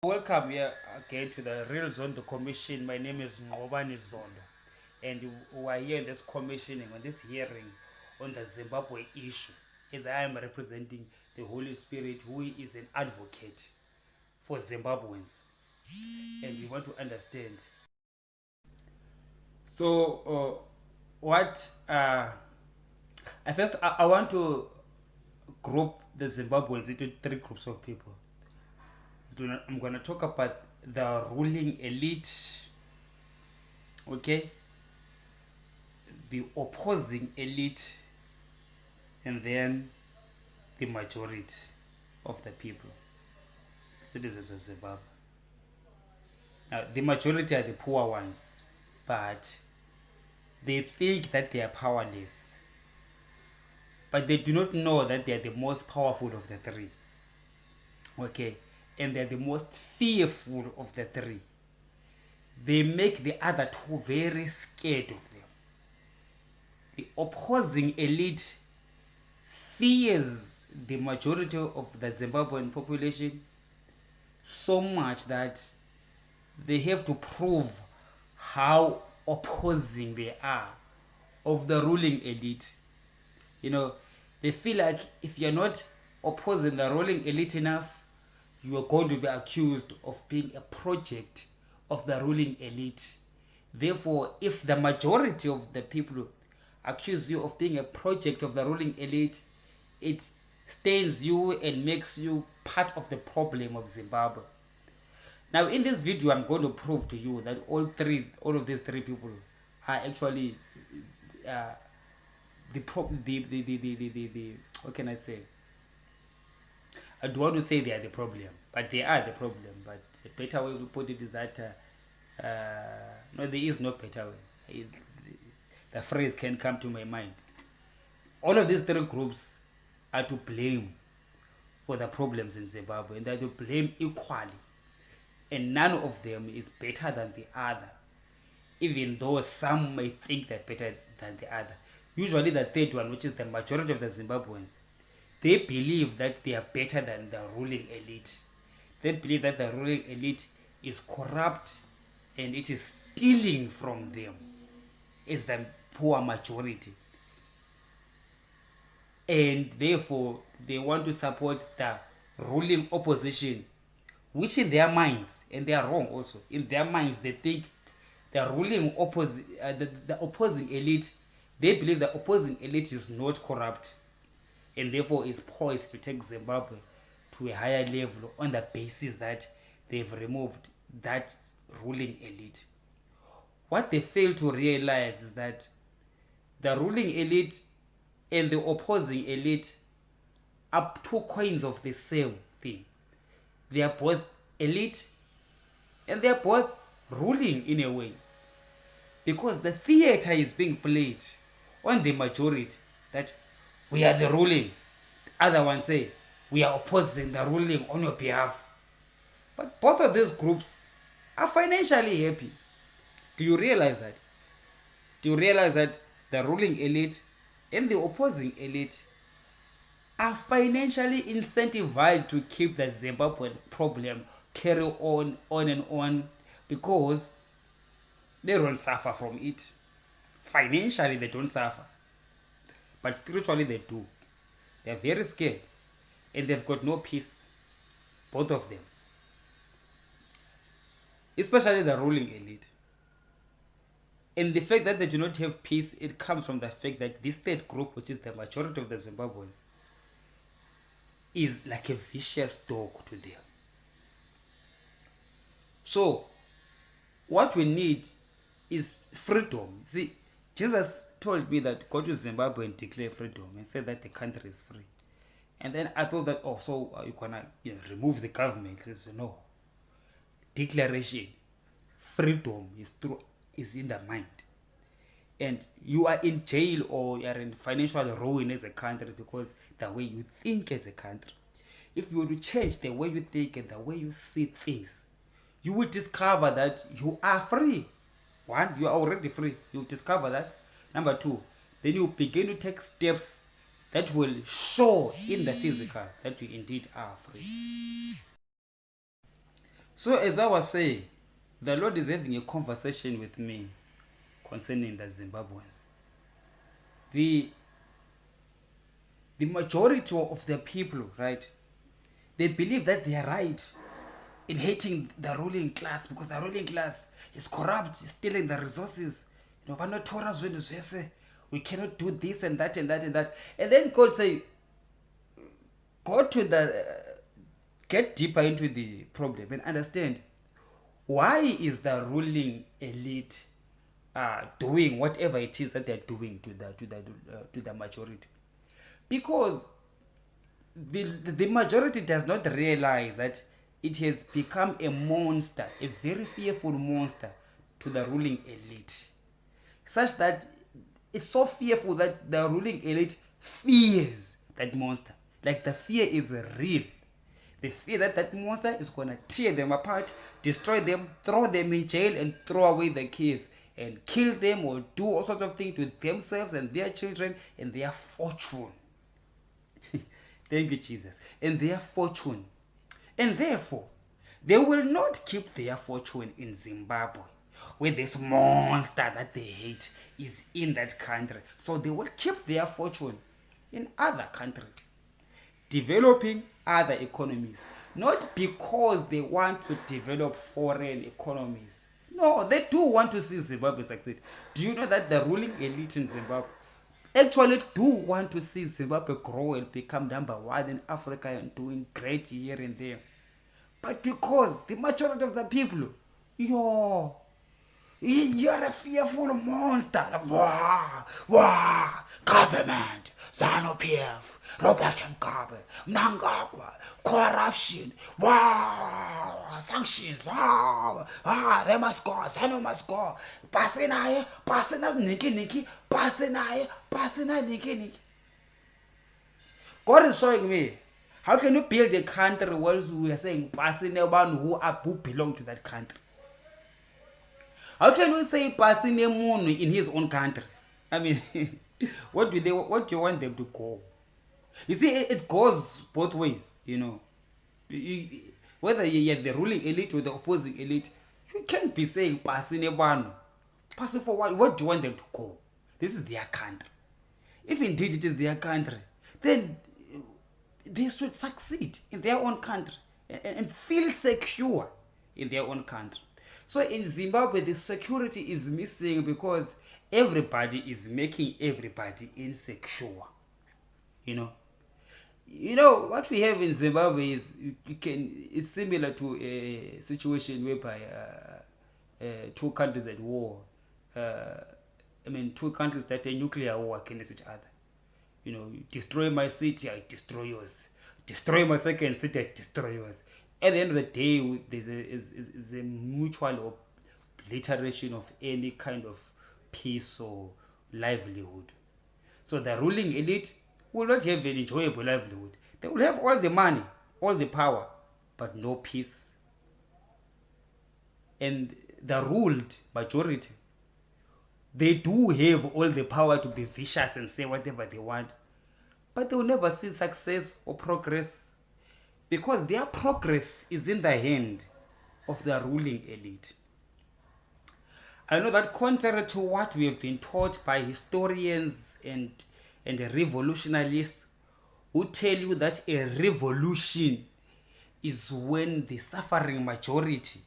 Welcome here again to the Real Zondo Commission. My name is Ngobani Zondo, and we are here in this commissioning, on this hearing on the Zimbabwe issue, as I am representing the Holy Spirit, who is an advocate for Zimbabweans, and we want to understand. So, what I first I want to group the Zimbabweans into three groups of people. I'm going to talk about the ruling elite, okay, the opposing elite, and then the majority of the people, citizens of Zimbabwe. Now, the majority are the poor ones, but they think that they are powerless, but they do not know that they are the most powerful of the three, okay, and they're the most fearful of the three. They make the other two very scared of them. The opposing elite fears the majority of the Zimbabwean population so much that they have to prove how opposing they are of the ruling elite. You know, they feel like if you're not opposing the ruling elite enough, you are going to be accused of being a project of the ruling elite. Therefore, if the majority of the people accuse you of being a project of the ruling elite, it stains you and makes you part of the problem of Zimbabwe. Now, in this video, I'm going to prove to you that all of these three people are actually the what can I say? I don't want to say they are the problem, but they are the problem. But a better way to put it is that no, there is no better way. The phrase can come to my mind. All of these three groups are to blame for the problems in Zimbabwe, and they are to blame equally. And none of them is better than the other, even though some may think they're better than the other. Usually the third one, which is the majority of the Zimbabweans, they believe that they are better than the ruling elite. They believe that the ruling elite is corrupt and it is stealing from them as the poor majority. And therefore, they want to support the ruling opposition, which in their minds, and they are wrong also, in their minds they think the the opposing elite, they believe the opposing elite is not corrupt and therefore is poised to take Zimbabwe to a higher level on the basis that they've removed that ruling elite. What they fail to realize is that the ruling elite and the opposing elite are two coins of the same thing. They are both elite and they are both ruling in a way, because the theater is being played on the majority that we are the ruling. The other one say we are opposing the ruling on your behalf. But both of these groups are financially happy. Do you realize that? Do you realize that the ruling elite and the opposing elite are financially incentivized to keep the Zimbabwean problem carry on and on, because they don't suffer from it. Financially they don't suffer, but spiritually they do. They are very scared and they've got no peace, both of them, especially the ruling elite. And the fact that they do not have peace, it comes from the fact that this third group, which is the majority of the Zimbabweans, is like a vicious dog to them. So what we need is freedom. See, Jesus told me that go to Zimbabwe and declare freedom and say that the country is free. And then I thought that, oh, so you're gonna remove the government. He says, no. Declaration, freedom is in the mind. And you are in jail or you are in financial ruin as a country because the way you think as a country. If you were to change the way you think and the way you see things, you will discover that you are free. One, you are already free. You will discover that. Number two, then you begin to take steps that will show in the physical that you indeed are free. So as I was saying, the Lord is having a conversation with me concerning the Zimbabweans. The majority of the people, right, they believe that they are right in hating the ruling class because the ruling class is corrupt, is stealing the resources. You know, but not Torah, we cannot do this and that and that and that. And then God say, go to get deeper into the problem and understand why is the ruling elite doing whatever it is that they're doing to the majority. Because the majority does not realize that it has become a monster, a very fearful monster to the ruling elite, such that it's so fearful that the ruling elite fears that monster. Like the fear is real. They fear that that monster is going to tear them apart, destroy them, throw them in jail, and throw away the keys, and kill them or do all sorts of things to themselves and their children and their fortune. Thank you, Jesus. And their fortune. And therefore, they will not keep their fortune in Zimbabwe, where this monster that they hate is in that country. So they will keep their fortune in other countries, developing other economies. Not because they want to develop foreign economies. No, they do want to see Zimbabwe succeed. Do you know that the ruling elite in Zimbabwe actually do want to see Zimbabwe grow and become number one in Africa and doing great here and there? But because the majority of the people, you're a fearful monster. Wah, wah, government, ZANU-PF, Robert Mugabe, Mnangagwa, corruption, wow, sanctions, wow, they must go, ZANU must go. Pasinaye, niki, pasinaye, niki. God is showing me, how can you build a country whilst we are saying pasine who belong to that country? How can we say passing a moon in his own country? I mean, what do you want them to go? You see, it goes both ways, you know. Whether you're the ruling elite or the opposing elite, you can't be saying passing a one. Passing for what? What do you want them to go? This is their country. If indeed it is their country, then they should succeed in their own country and feel secure in their own country. So in Zimbabwe, the security is missing because everybody is making everybody insecure. You know what we have in Zimbabwe is it's similar to a situation whereby two countries at war. Two countries that are nuclear war against each other. You know, you destroy my city, I destroy yours. Destroy my second city, I destroy yours. At the end of the day, there's a mutual obliteration of any kind of peace or livelihood. So the ruling elite will not have an enjoyable livelihood. They will have all the money, all the power, but no peace. And the ruled majority, they do have all the power to be vicious and say whatever they want, but they will never see success or progress because their progress is in the hand of the ruling elite. I know that contrary to what we have been taught by historians and revolutionalists who tell you that a revolution is when the suffering majority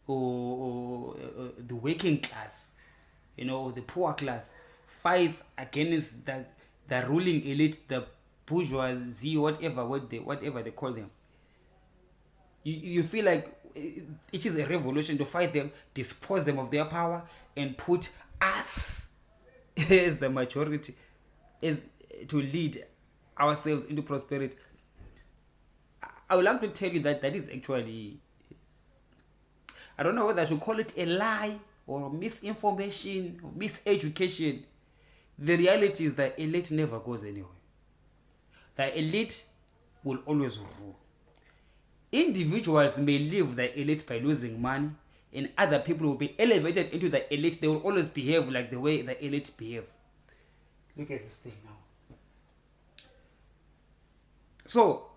or the working class, or the poor class fights against the ruling elite, the bourgeoisie, whatever they call them. You feel like it is a revolution to fight them, dispose them of their power, and put us as the majority as to lead ourselves into prosperity. I would like to tell you that is actually, I don't know whether I should call it a lie or misinformation or miseducation. The reality is that elite never goes anywhere. The elite will always rule. Individuals may leave the elite by losing money, and other people will be elevated into the elite. They will always behave like the way the elite behave. Look at this thing now. So,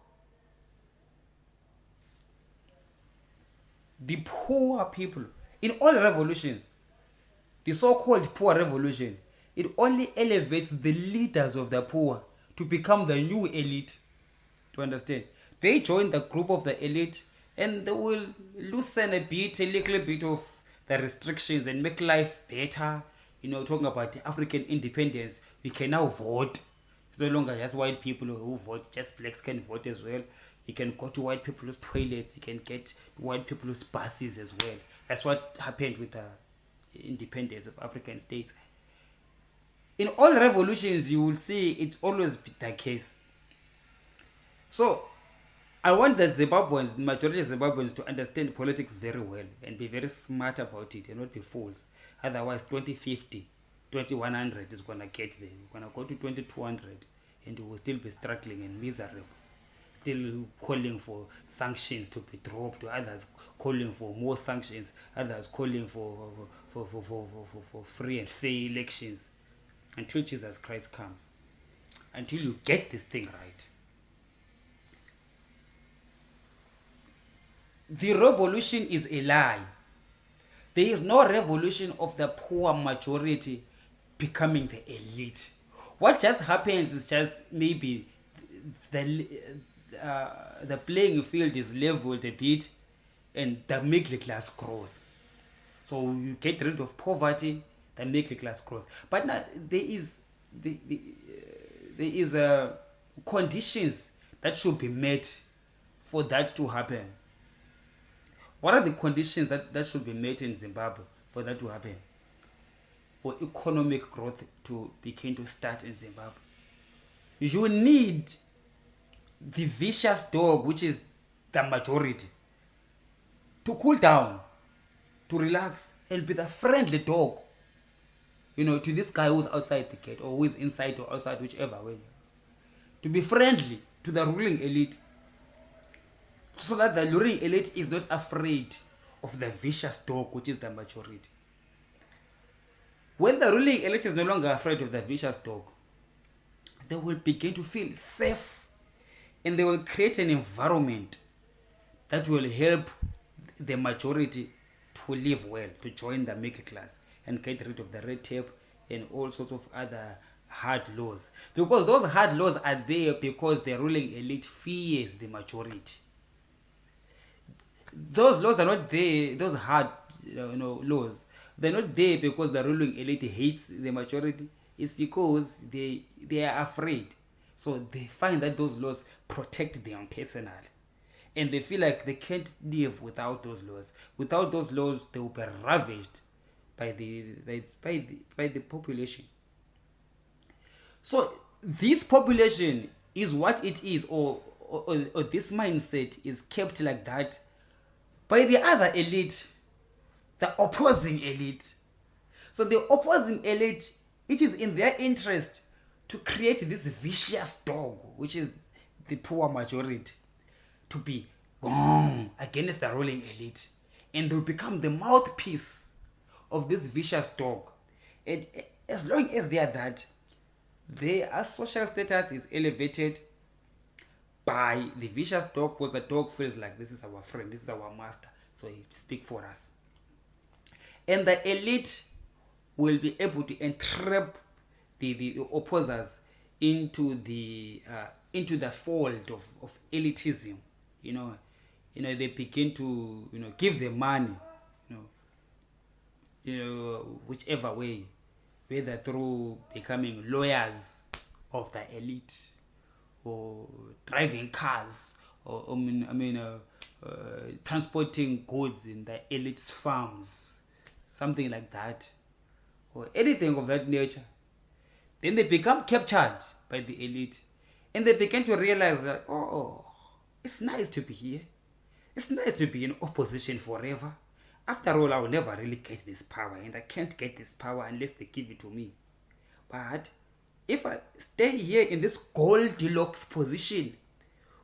the poor people, in all revolutions, the so-called poor revolution, it only elevates the leaders of the poor to become the new elite. To understand, they join the group of the elite and they will loosen a little bit of the restrictions and make life better. Talking about African independence, we can now vote. It's no longer just white people who vote, just blacks can vote as well. You can go to white people's toilets, you can get white people's buses as well. That's what happened with the independence of African states. In all revolutions, you will see it always be the case. So I want the Zimbabweans, the majority of Zimbabweans, to understand politics very well and be very smart about it and not be fools. Otherwise, 2050, 2100 is going to get there. We're going to go to 2200 and we will still be struggling and miserable. Still calling for sanctions to be dropped, others calling for more sanctions, others calling for free and fair elections until Jesus Christ comes. Until you get this thing right. The revolution is a lie. There is no revolution of the poor majority becoming the elite. What just happens is just maybe the playing field is leveled a bit and the middle class grows. So you get rid of poverty, the middle class grows. But now there is conditions that should be met for that to happen. What are the conditions that should be met in Zimbabwe for that to happen? For economic growth to begin to start in Zimbabwe. You need the vicious dog, which is the majority, to cool down, to relax, and be the friendly dog, to this guy who's outside the gate or who is inside or outside, whichever way. To be friendly to the ruling elite, so that the ruling elite is not afraid of the vicious dog, which is the majority. When the ruling elite is no longer afraid of the vicious dog, they will begin to feel safe and they will create an environment that will help the majority to live well, to join the middle class and get rid of the red tape and all sorts of other hard laws. Because those hard laws are there because the ruling elite fears the majority. Those laws are not there, those hard laws, they're not there because the ruling elite hates the majority. It's because they are afraid. So they find that those laws protect them personally. And they feel like they can't live without those laws. Without those laws, they will be ravaged by the population. So this population is what it is, or this mindset is kept like that by the other elite, the opposing elite. So the opposing elite, it is in their interest to create this vicious dog, which is the poor majority, to be against the ruling elite. And they'll become the mouthpiece of this vicious dog. And as long as they are that, their social status is elevated by the vicious dog, because the dog feels like this is our friend, this is our master, so he speaks for us. And the elite will be able to entrap the opposers into the fold of elitism. They begin to give them money, whichever way, whether through becoming lawyers of the elite, or driving cars, or transporting goods in the elite's farms, something like that, or anything of that nature. Then they become captured by the elite, and they begin to realize that, it's nice to be here. It's nice to be in opposition forever. After all, I will never really get this power, and I can't get this power unless they give it to me. But if I stay here in this Goldilocks position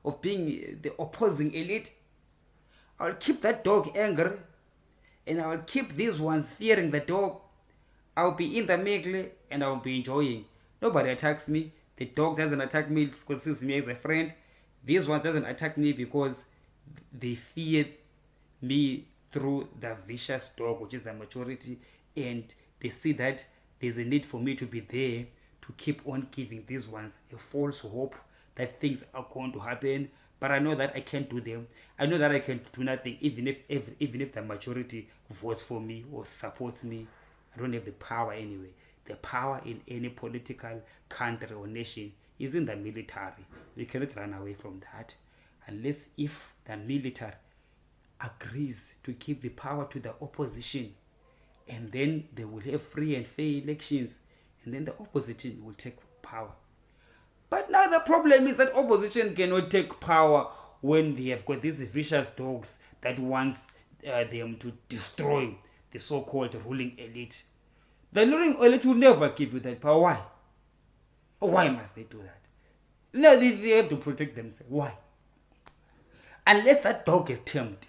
of being the opposing elite, I'll keep that dog angry, and I'll keep these ones fearing the dog. I'll be in the middle and I'll be enjoying. Nobody attacks me. The dog doesn't attack me because it sees me as a friend. This one doesn't attack me because they fear me through the vicious dog, which is the majority, and they see that there's a need for me to be there to keep on giving these ones a false hope that things are going to happen. But I know that I can't do them. I know that I can do nothing, even if the majority votes for me or supports me. I don't have the power anyway. The power in any political country or nation is in the military. We cannot run away from that unless if the military agrees to give the power to the opposition, and then they will have free and fair elections, and then the opposition will take power. But now the problem is that opposition cannot take power when they have got these vicious dogs that wants them to destroy the so-called ruling elite. The ruling elite will never give you that power. Why? Why must they do that? No, they have to protect themselves. Why? Unless that dog is tamed.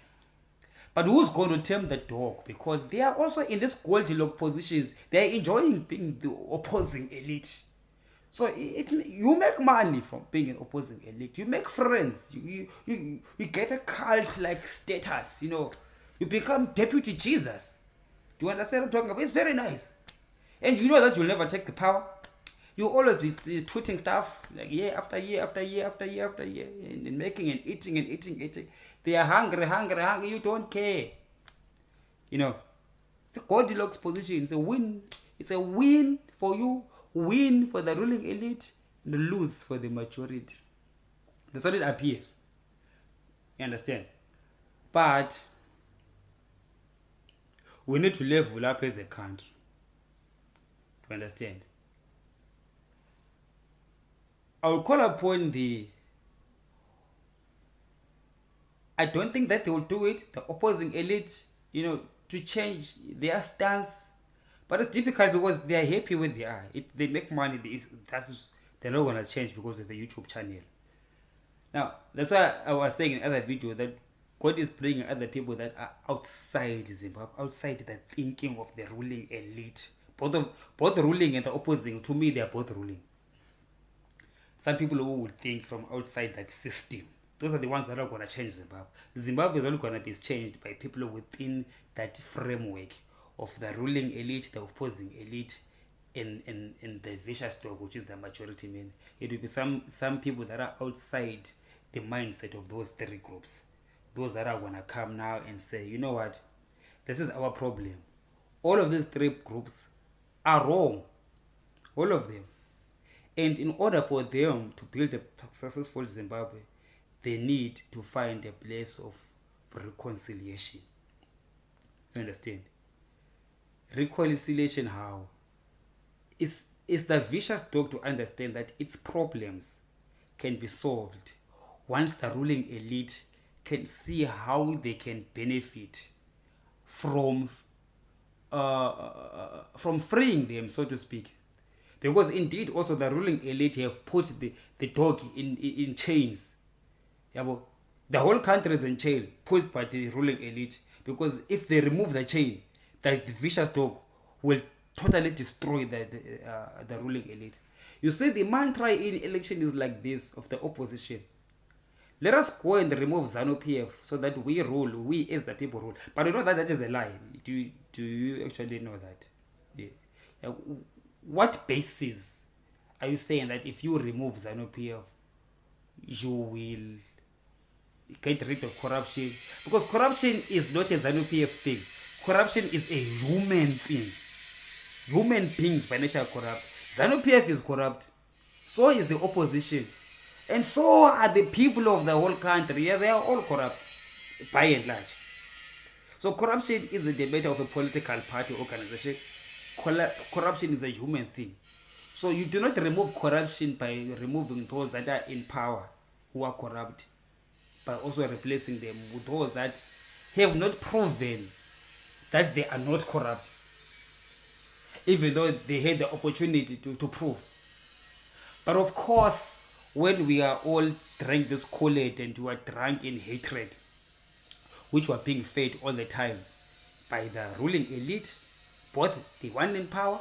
But who's going to tame the dog? Because they are also in this Goldilocks positions. They are enjoying being the opposing elite. So you make money from being an opposing elite. You make friends. You get a cult-like status. You become deputy Jesus. Do you understand what I'm talking about? It's very nice. And you know that you'll never take the power. You always be tweeting stuff like year after year after year after year after year, and making and eating. They are hungry. You don't care. It's a Goldilocks position. It's a win. It's a win for you, win for the ruling elite, and lose for the majority. That's what it appears. You understand? But we need to level up as a country. To understand? I will call upon I don't think that they will do it, the opposing elite, to change their stance. But it's difficult because they are happy with they are. They make money. They're not going to change because of the YouTube channel. Now, that's why I was saying in other video that God is bringing other people that are outside Zimbabwe, outside the thinking of the ruling elite. Both the ruling and the opposing, to me, they are both ruling. Some people who would think from outside that system, those are the ones that are going to change Zimbabwe. Zimbabwe is only going to be changed by people within that framework of the ruling elite, the opposing elite, and the vicious dog, which is the majority man. It will be some people that are outside the mindset of those three groups. Those that are going to come now and say, you know what, this is our problem. All of these three groups are wrong. All of them. And in order for them to build a successful Zimbabwe, they need to find a place of reconciliation. You understand? Reconciliation how? Is the vicious dog to understand that its problems can be solved once the ruling elite can see how they can benefit from freeing them, so to speak. Because indeed also the ruling elite have put the dog in chains. The whole country is in jail, put by the ruling elite. Because if they remove the chain, the vicious dog will totally destroy the ruling elite. You see, the mantra in election is like this of the opposition. Let us go and remove ZANU-PF so that we rule, we as the people rule. But you know that is a lie. Do you actually know that? Yeah. What basis are you saying that if you remove ZANU-PF, you will get rid of corruption? Because corruption is not a ZANU-PF thing. Corruption is a human thing. Human beings by nature are corrupt. ZANU-PF is corrupt. So is the opposition. And so are the people of the whole country. Yeah, they are all corrupt, by and large. So corruption is the matter of a political party organization. Corruption is a human thing. So you do not remove corruption by removing those that are in power who are corrupt, but also replacing them with those that have not proven that they are not corrupt, even though they had the opportunity to prove. But of course, when we are all drank this Kool-Aid and we are drunk in hatred, which were being fed all the time by the ruling elite, both the one in power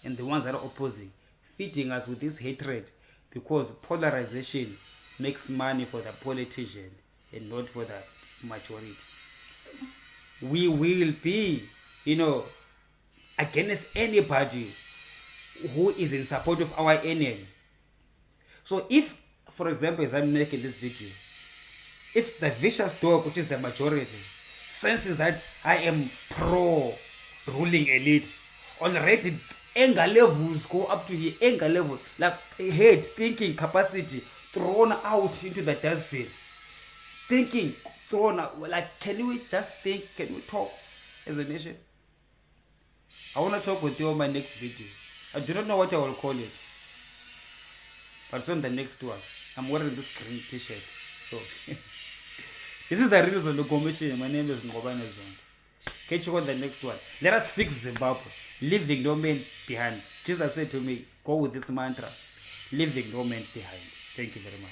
and the ones that are opposing, feeding us with this hatred, because polarization makes money for the politician and not for the majority. we will be, against anybody who is in support of our enemy. So if, for example, as I'm making this video, if the vicious dog, which is the majority, senses that I am pro-ruling elite, already anger levels go up to here, anger level, like head, thinking capacity, thrown out into the dustbin. Thinking, thrown out, like, can we just think, can we talk as a nation? I want to talk with you on my next video. I do not know what I will call it, but it's on the next one. I'm wearing this green t-shirt. So, this is the real Zondo Commission. My name is Ngobane Zondo. Catch you on the next one. Let us fix Zimbabwe. Leaving no man behind. Jesus said to me, go with this mantra. Leaving no man behind. Thank you very much.